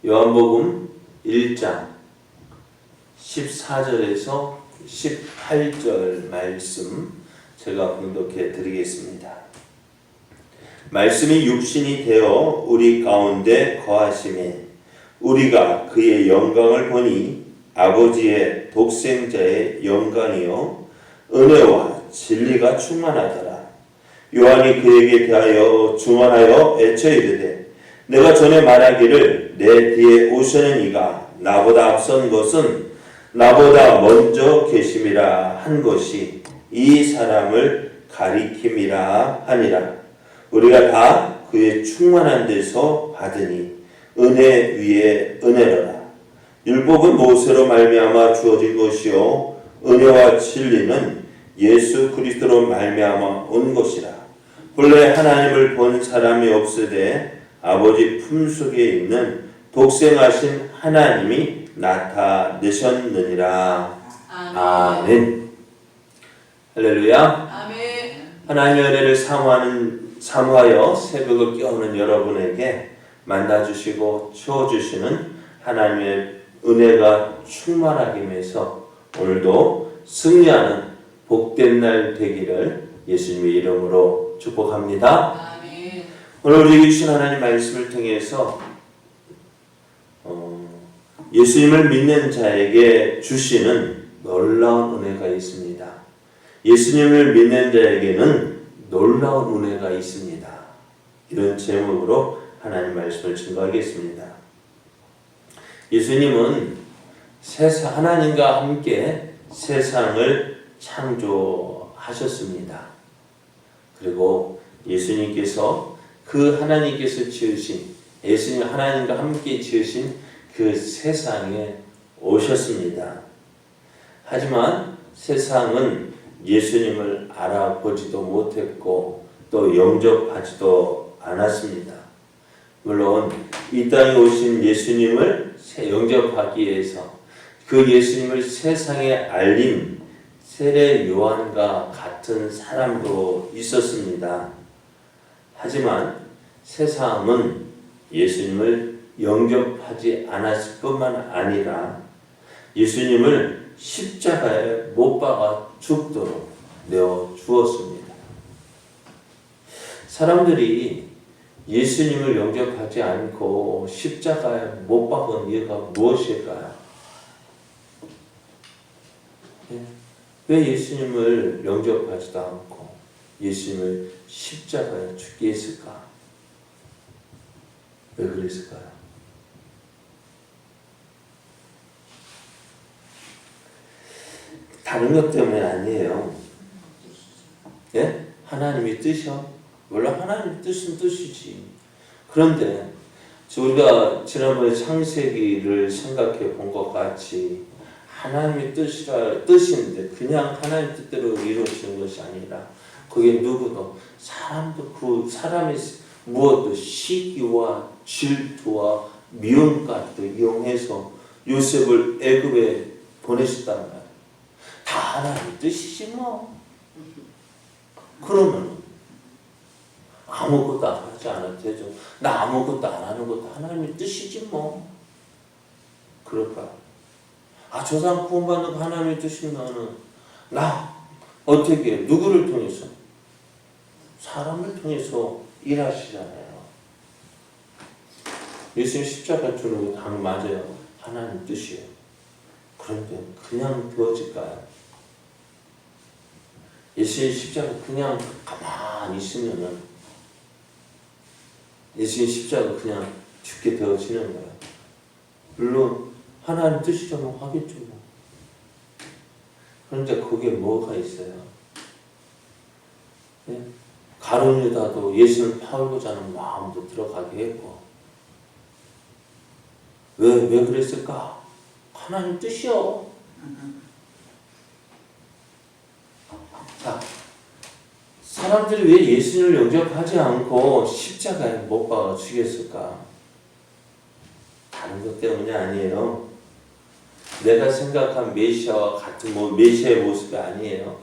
요한복음 1장 14절에서 18절 말씀 제가 봉독해 드리겠습니다. 말씀이 육신이 되어 우리 가운데 거하심에 우리가 그의 영광을 보니 아버지의 독생자의 영광이요 은혜와 진리가 충만하더라. 요한이 그에게 대하여 중언하여 애쳐 이르되 내가 전에 말하기를 내 뒤에 오시는 이가 나보다 앞선 것은 나보다 먼저 계심이라 한 것이 이 사람을 가리킴이라 하니라. 우리가 다 그의 충만한 데서 받으니 은혜 위에 은혜로라. 율법은 모세로 말미암아 주어진 것이요 은혜와 진리는 예수 그리스도로 말미암아 온 것이라. 본래 하나님을 본 사람이 없으되 아버지 품속에 있는 독생하신 하나님이 나타내셨느니라. 아멘. 할렐루야. 아멘. 하나님의 은혜를 사모하여 새벽을 깨우는 여러분에게 만나주시고 채워주시는 하나님의 은혜가 충만하게 해서 오늘도 승리하는 복된 날 되기를 예수님의 이름으로 축복합니다. 아멘. 오늘 우리에게 주신 하나님 말씀을 통해서 예수님을 믿는 자에게 주시는 놀라운 은혜가 있습니다. 예수님을 믿는 자에게는 놀라운 은혜가 있습니다. 이런 제목으로 하나님 말씀을 증거하겠습니다. 예수님은 하나님과 함께 세상을 창조하셨습니다. 그리고 예수님께서 그 하나님께서 지으신 예수님 하나님과 함께 지으신 그 세상에 오셨습니다. 하지만 세상은 예수님을 알아보지도 못했고 또 영접하지도 않았습니다. 물론 이 땅에 오신 예수님을 영접하기 위해서 그 예수님을 세상에 알린 세례 요한과 같은 사람도 있었습니다. 하지만 세상은 예수님을 영접하지 않았을 뿐만 아니라 예수님을 십자가에 못 박아 죽도록 내어 주었습니다. 사람들이 예수님을 영접하지 않고 십자가에 못 박은 이유가 무엇일까요? 왜 예수님을 영접하지도 않고 예수님을 십자가에 죽게 했을까? 왜 그랬을까요? 다른 것 때문에 아니에요. 예? 하나님의 뜻이요? 물론 하나님의 뜻은 뜻이지. 그런데 우리가 지난번에 창세기를 생각해 본 것 같이 하나님의 뜻인데 그냥 하나님의 뜻대로 이루어지는 것이 아니라 그게 누구도 사람도 그 사람의 무엇도 시기와 질투와 미움까지도 이용해서 요셉을 애굽에 보내셨단 말이에요. 다 하나님의 뜻이지 뭐. 그러면 아무것도 안 하지 않아도 되죠. 나 아무것도 안 하는 것도 하나님의 뜻이지 뭐. 그럴까? 저 사람 구원받는 거 하나님의 뜻이면은 나 어떻게 누구를 통해서? 사람을 통해서 일하시잖아요. 예수님 십자가 주는 거 당 맞아요. 하나님 뜻이에요. 그런데 그냥 되어질까요? 예수님 십자가 그냥 가만히 있으면은 예수님 십자가 그냥 죽게 되어지는 거예요. 물론 하나님 뜻이라면 하겠죠. 그런데 거기에 뭐가 있어요? 예? 가룟 유다도 예수를 팔고자 하는 마음도 들어가게 했고 왜 그랬을까? 하나님 뜻이요. 자, 사람들이 왜 예수님을 영접하지 않고 십자가에 못 박아 죽였을까? 다른 것 때문이 아니에요. 내가 생각한 메시아와 같은 메시아의 모습이 아니에요.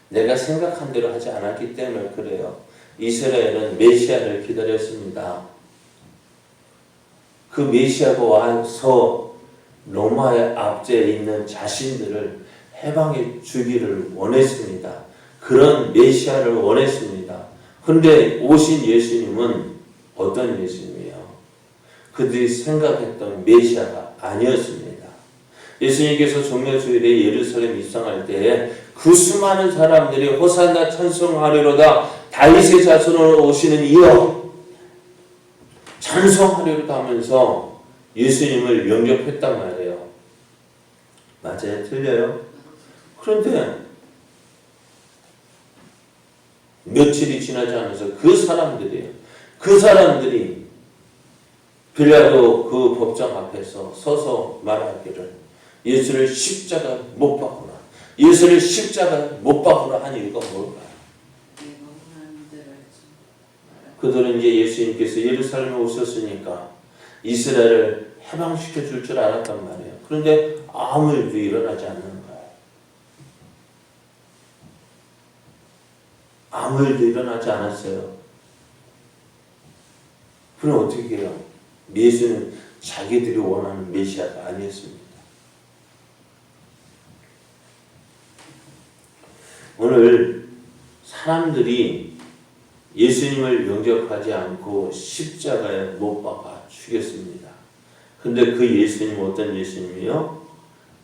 내가 생각한 대로 하지 않았기 때문에 그래요. 이스라엘은 메시아를 기다렸습니다. 그 메시아가 와서 로마의 압제에 있는 자신들을 해방해 주기를 원했습니다. 그런 메시아를 원했습니다. 그런데 오신 예수님은 어떤 예수님이에요? 그들이 생각했던 메시아가 아니었습니다. 예수님께서 종려주일에 예루살렘 입성할 때에 그 수많은 사람들이 호산나 찬송하리로다 다윗의 자손으로 오시는 이여 찬송하리로다 하면서 예수님을 영접했단 말이에요. 맞아요? 틀려요? 그런데 며칠이 지나지 않아서 그 사람들이 빌라도 그 법정 앞에서 서서 말하기를 예수를 십자가 못 박으라. 예수를 십자가 못 박으라 한 이유가 뭘까요? 그들은 이제 예수님께서 예루살렘에 오셨으니까 이스라엘을 해방시켜 줄 줄 알았단 말이에요. 그런데 아무 일도 일어나지 않는 거예요. 아무 일도 일어나지 않았어요. 그럼 어떻게 해요? 예수는 자기들이 원하는 메시아가 아니었습니다. 오늘 사람들이 예수님을 영접하지 않고 십자가에 못 박아 죽였습니다. 근데 그 예수님은 어떤 예수님이요?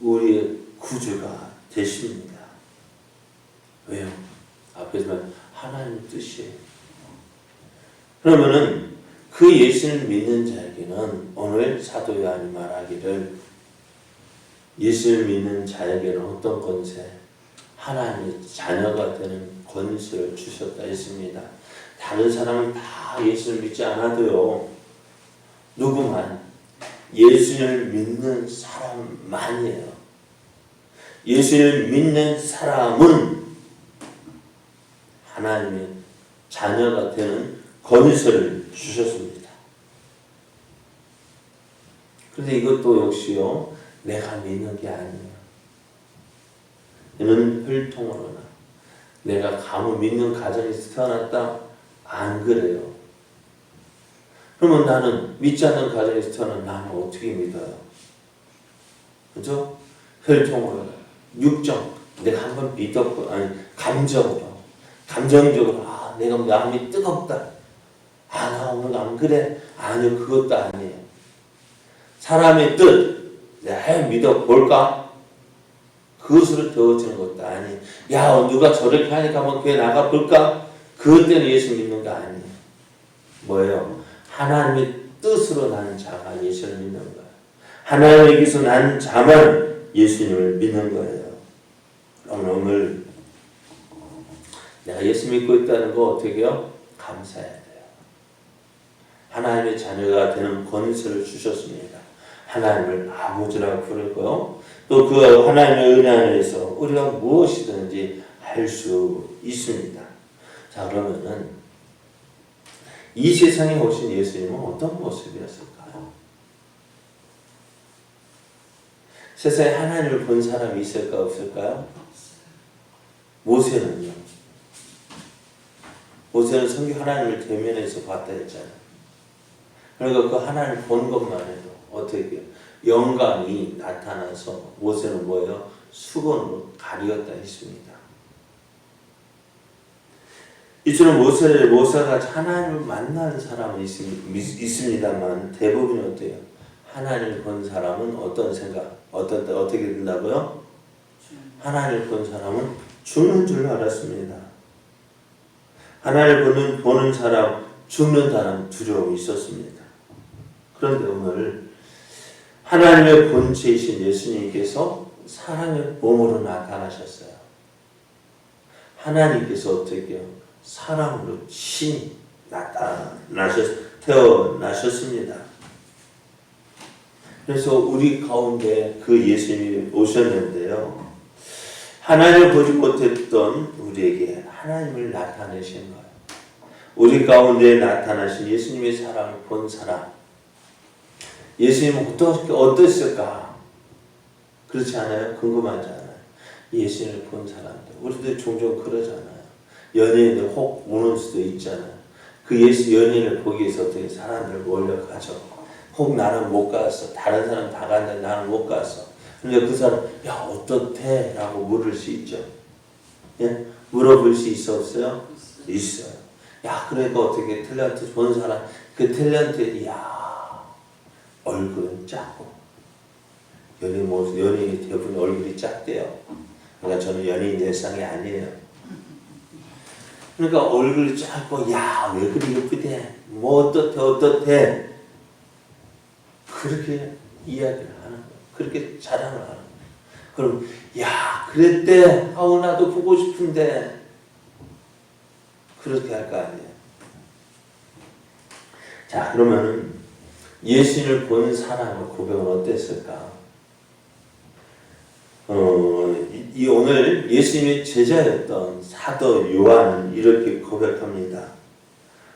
우리의 구주가 되십니다. 왜요? 앞에서 하나님의 뜻이에요. 그러면은 그 예수를 믿는 자에게는 오늘 사도 요한이 말하기를 예수를 믿는 자에게는 어떤 권세? 하나님의 자녀가 되는 권세를 주셨다 했습니다. 다른 사람은 다 예수를 믿지 않아도요. 누구만 예수를 믿는 사람만이에요. 예수를 믿는 사람은 하나님의 자녀가 되는 권세를 주셨습니다. 그런데 이것도 역시요. 내가 믿는 게 아니에요. 이는 혈통으로나 내가 가문 믿는 가정에서 태어났다? 안 그래요. 그러면 나는 믿지 않는 가정에서 태어난 나는 어떻게 믿어요? 그죠? 혈통으로 육정 내가 한번 믿었고 아니 감정적으로 내가 마음이 뜨겁다. 나 오늘 안 그래. 아니요 그것도 아니에요. 사람의 뜻 내가 믿어볼까? 그것으로 되어지는 것도 아니에요. 야 누가 저렇게 하니까 한번 교회 나가볼까? 그것 때문에 예수 믿는 거 아니에요. 뭐예요? 하나님의 뜻으로 나는 자가 예수를 믿는 거예요. 하나님에게서 난 자만 예수님을 믿는 거예요. 그럼 오늘 내가 예수 믿고 있다는 거 어떻게 해요? 감사해야 돼요. 하나님의 자녀가 되는 권세를 주셨습니다. 하나님을 아버지라고 부르고요. 또 그 하나님의 은혜 안에서 우리가 무엇이든지 할 수 있습니다. 자 그러면은 이 세상에 오신 예수님은 어떤 모습이었을까요? 세상에 하나님을 본 사람이 있을까 없을까요? 모세는요. 모세는 성경 하나님을 대면에서 봤다 했잖아요. 그러니까 그 하나님을 본 것만 해도 어떻게 해요? 영광이 나타나서 모세는 뭐예요? 수건으로 가리었다 했습니다. 이처럼 모세가 하나님을 만난 사람은 있습니다만 대부분이 어때요? 하나님을 본 사람은 어떤 생각? 어떻게 된다고요? 하나님을 본 사람은 죽는 줄 알았습니다. 하나님을 보는 사람, 죽는다는 두려움이 있었습니다. 그런데 오늘 하나님의 본체이신 예수님께서 사람의 몸으로 나타나셨어요. 하나님께서 어떻게 해요? 사람으로 친히 태어나셨습니다. 그래서 우리 가운데 그 예수님이 오셨는데요. 하나님을 보지 못했던 우리에게 하나님을 나타내신 거예요. 우리 가운데 나타나신 예수님의 사랑을 본 사람. 예수님은 어떠실까? 그렇지 않아요? 궁금하지 않아요? 예수님을 본 사람들. 우리도 종종 그러잖아요. 연예인들 혹 우는 수도 있잖아요. 그 예수 연예인을 보기 위해서 어떻게 사람들 몰려가죠. 혹 나는 못 갔어. 다른 사람 다 갔는데 나는 못 갔어. 근데 그 사람 야 어떻대? 라고 물을 수 있죠. 예? 물어볼 수 있어 없어요? 있어요. 야 그러니까 어떻게 탤런트 본 사람 그 탤런트 야 얼굴은 작고 연예인이 대부분 얼굴이 작대요. 그러니까 저는 연예인 대상이 아니에요. 그러니까 얼굴이 작고 야 왜 그리 예쁘대? 뭐 어떻대? 그렇게 이야기를 하는 거예요. 그렇게 자랑을 하는 거예요. 그럼 야 그랬대 하고 나도 보고 싶은데 그렇게 할 거 아니에요. 자 그러면 예수님을 본 사람의 고백은 어땠을까? 오늘 예수님의 제자였던 사도 요한은 이렇게 고백합니다.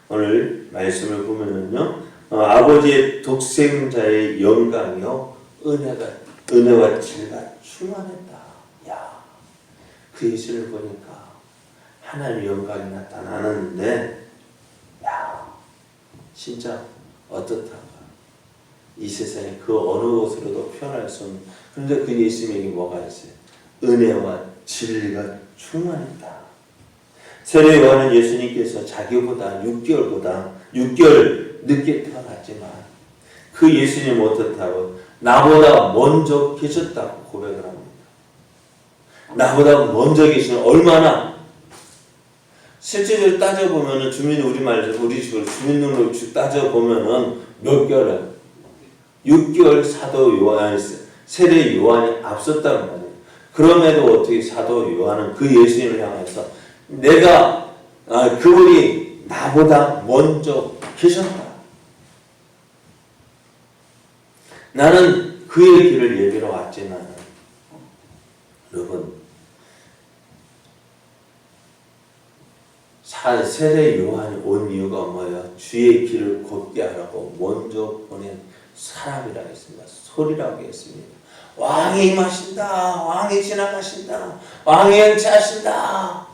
오늘 말씀을 보면은요, 아버지의 독생자의 영광이요, 은혜와 진리가 충만했다. 야, 그 예수를 보니까 하나님의 영광이 나타나는데, 야, 진짜 어떻다. 이 세상에 그 어느 곳으로도 표현할 수 없는 그런데 그 예수님에게 뭐가 있어요? 은혜와 진리가 충만했다. 세례 요한은 예수님께서 자기보다 6개월 늦게 태어났지만 그 예수님 어떻다고? 나보다 먼저 계셨다고 고백을 합니다. 나보다 먼저 계시는 얼마나 실제로 따져보면은 우리 식으로 주민등록증 따져보면은 몇 개월 6개월 사도 요한, 세례 요한이 앞섰단 말이에요. 그럼에도 어떻게 사도 요한은 그 예수님을 향해서 그분이 나보다 먼저 계셨다. 나는 그의 길을 예비로 왔지만, 여러분, 세례 요한이 온 이유가 뭐예요? 주의 길을 걷게 하라고 먼저 보낸 사람이라고 했습니다. 소리라고 했습니다. 왕이 임하신다. 왕이 지나가신다. 왕이 행차하신다.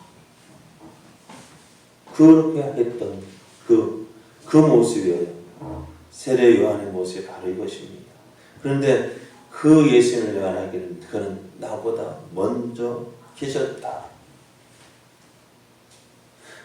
그렇게 했던 그 모습이에요. 세례 요한의 모습이 바로 이것입니다. 그런데 그 예수님을 말하기는 그는 나보다 먼저 계셨다.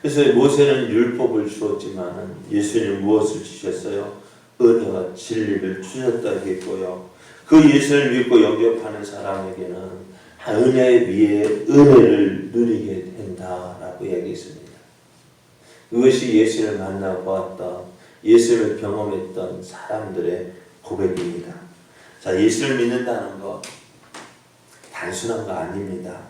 그래서 모세는 율법을 주었지만 예수님은 무엇을 주셨어요? 은혜와 진리를 주셨다 했고요. 그 예수를 믿고 영접하는 사람에게는 은혜 위에 은혜를 누리게 된다라고 얘기했습니다. 이것이 예수를 만나보았던 예수를 경험했던 사람들의 고백입니다. 자, 예수를 믿는다는 거 단순한 거 아닙니다.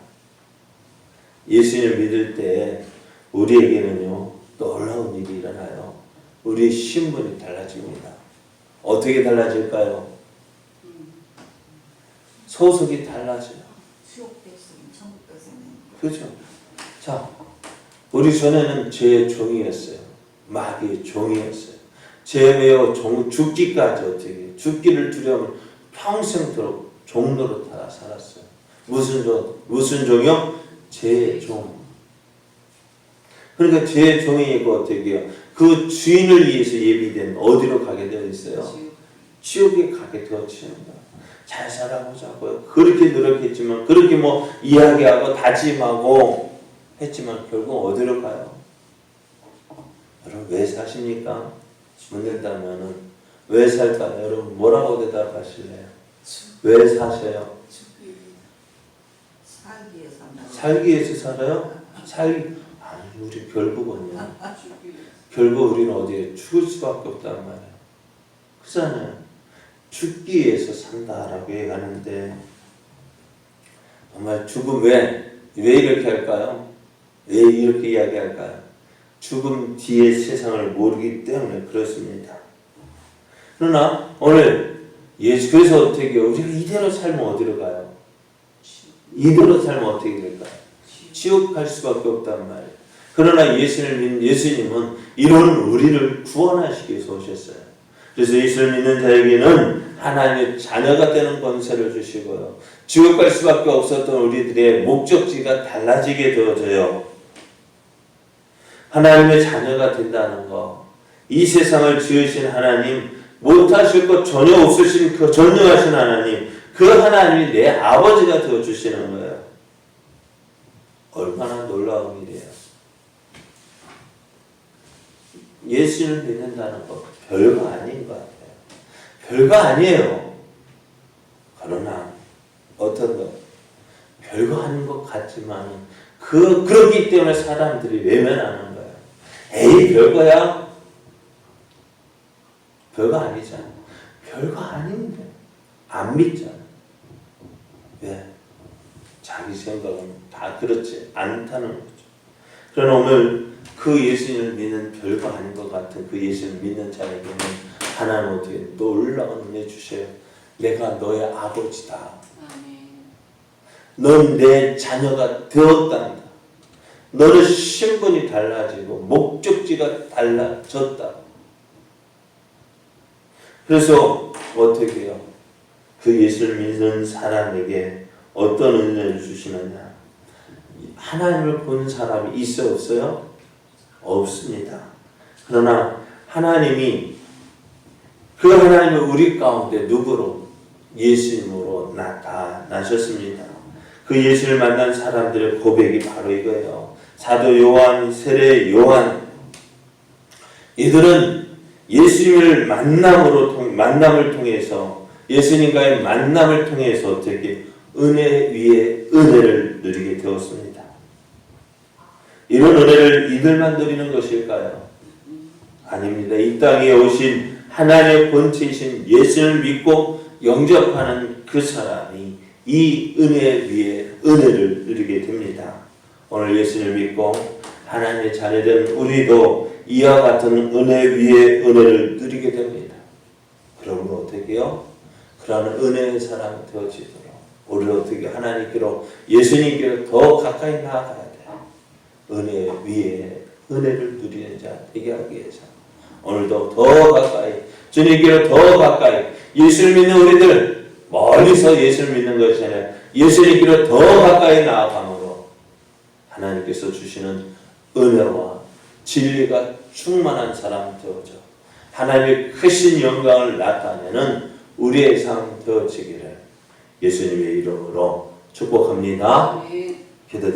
예수를 믿을 때 우리에게는요 놀라운 일이 일어나요. 우리의 신분이 달라집니다. 어떻게 달라질까요? 소속이 달라져요. 수옥 백성, 천국 백성. 그렇죠. 자, 우리 전에는 죄의 종이었어요. 마귀의 종이었어요. 죄에 매여 죽기까지 어떻게 죽기를 두려우면 평생도록 종로로 살았어요. 무슨 종이요? 죄의 종. 그러니까 죄의 종이고 어떻게 해요? 그 주인을 위해서 예비된 어디로 가게 되어 있어요? 지옥에 가게 되었습니다. 잘 살아보자고요. 그렇게 노력했지만 그렇게 이야기하고 다짐하고 했지만 결국 어디로 가요? 여러분 왜 사십니까? 묻는다면은 왜 살까요? 여러분 뭐라고 대답하실래요? 왜 사셔요? 살기 위해서 산다. 살기 위해서 살아요? 아니 우리 결국은요. 결국 우리는 어디에 죽을 수밖에 없단 말이에요. 그렇잖아요. 죽기 위해서 산다라고 얘기하는데 정말 죽음 왜 이렇게 할까요? 왜 이렇게 이야기할까요? 죽음 뒤의 세상을 모르기 때문에 그렇습니다. 그러나 오늘 그래서 어떻게 해요? 우리가 이대로 살면 어디로 가요? 이대로 살면 어떻게 될까요? 지옥 갈 수밖에 없단 말이에요. 그러나 예수님은 이런 우리를 구원하시기 위해서 오셨어요. 그래서 예수를 믿는 자에게는 하나님의 자녀가 되는 권세를 주시고요. 지옥 갈 수밖에 없었던 우리들의 목적지가 달라지게 되어져요. 하나님의 자녀가 된다는 거, 이 세상을 지으신 하나님, 못하실 것 전혀 없으신 그 전능하신 하나님, 그 하나님이 내 아버지가 되어주시는 거예요. 얼마나 놀라운 일이에요. 예수를 믿는다는 거 별거 아닌 것 같아요. 별거 아니에요. 그러나 어떤 것 별거 아닌 것 같지만 그렇기 때문에 사람들이 외면하는 거예요. 에이 별거야? 별거 아니잖아. 별거 아닌데 안 믿잖아. 왜? 자기 생각은 다 그렇지 않다는 거죠. 그러나 오늘 그 예수님을 믿는 별거 아닌 것 같은 그 예수님을 믿는 자에게는 하나님 어떻게 놀라운 은혜 주셔요. 내가 너의 아버지다. 넌 내 자녀가 되었단다. 너는 신분이 달라지고 목적지가 달라졌다. 그래서 어떻게 해요? 그 예수를 믿는 사람에게 어떤 은혜를 주시느냐? 하나님을 본 사람이 있어요? 없어요? 없습니다. 그러나 하나님이 그 하나님을 우리 가운데 누구로? 예수님으로 나타나셨습니다. 그 예수를 만난 사람들의 고백이 바로 이거예요. 사도 요한, 세례 요한, 이들은 예수님을 만남을 통해서 예수님과의 만남을 통해서 어떻게 은혜 위에 은혜를 누리게 되었습니다. 이런 은혜를 이들만 누리는 것일까요? 아닙니다. 이 땅에 오신 하나님의 본체이신 예수를 믿고 영접하는 그 사람이 이 은혜 위에 은혜를 누리게 됩니다. 오늘 예수를 믿고 하나님의 자녀된 우리도 이와 같은 은혜 위에 은혜를 누리게 됩니다. 그러면 어떻게 해요? 그러한 은혜의 사람이 되어지도록 우리 어떻게 하나님께로 예수님께로 더 가까이 나아가야 돼요. 은혜 위에 은혜를 누리는 자 되게 하기 위해서 오늘도 더 가까이 주님께로 더 가까이 예수를 믿는 우리들 멀리서 예수를 믿는 것이 아니라 예수님께로 더 가까이 나아감으로 하나님께서 주시는 은혜와 진리가 충만한 사람 되어져 하나님의 크신 영광을 나타내는 우리의 삶 되어지기를 예수님의 이름으로 축복합니다.